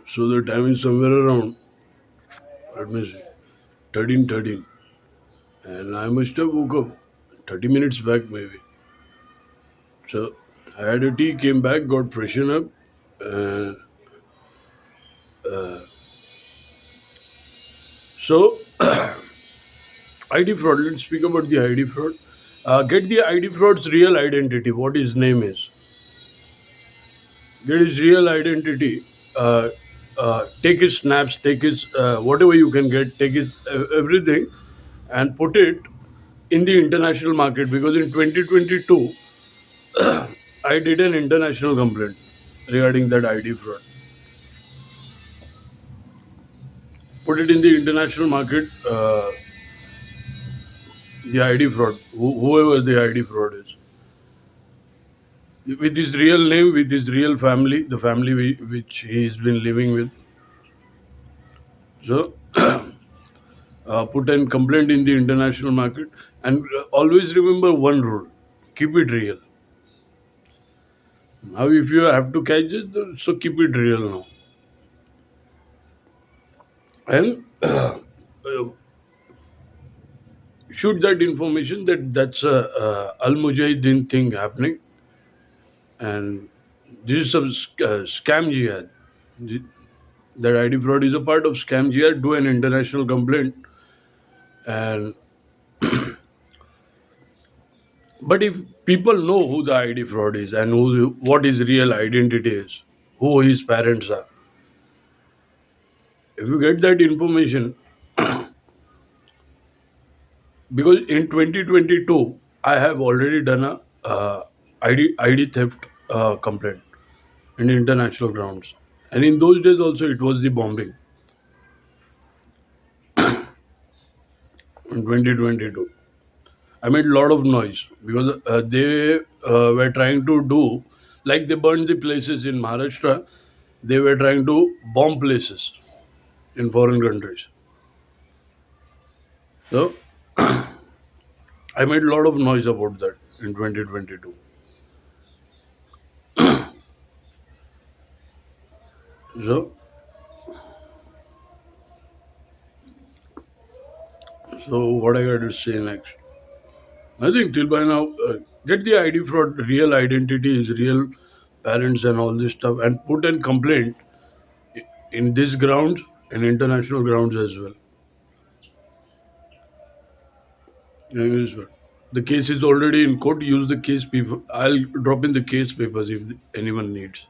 So the time is somewhere around, let me see, 13:13, and I must have woke up 30 minutes back maybe. So I had a tea, came back, got freshened up, and so ID fraud. Let's speak about the ID fraud. Get the ID fraud's real identity. What his name is. Get his real identity. Uh, take his snaps. Take his whatever you can get. Take his everything, and put it in the international market. Because in 2022, I did an international complaint regarding that ID fraud. Put it in the international market. The ID fraud. Whoever the ID fraud is. With his real name, with his real family, the family which he's been living with. So, put a complaint in the international market, and always remember one rule: keep it real. Now, if you have to catch it, so keep it real now, and shoot that information that's a Al Mujahideen thing happening, and this is some scam jihad. Th- That ID fraud is a part of scam jihad. Do an international complaint, and but if people know who the ID fraud is and what his real identity is, who his parents are, if you get that information, because in 2022 I have already done a ID theft complaint in international grounds, and in those days also it was the bombing in 2022. I made a lot of noise because they were trying to do like they burned the places in Maharashtra. They were trying to bomb places in foreign countries. So I made a lot of noise about that in 2022. So, so what I got to say next? I think till by now, get the ID fraud, real identity is real parents and all this stuff, and put in complaint in this grounds and international grounds as well. Yes, sir. The case is already in court. Use the case paper. I'll drop in the case papers if anyone needs.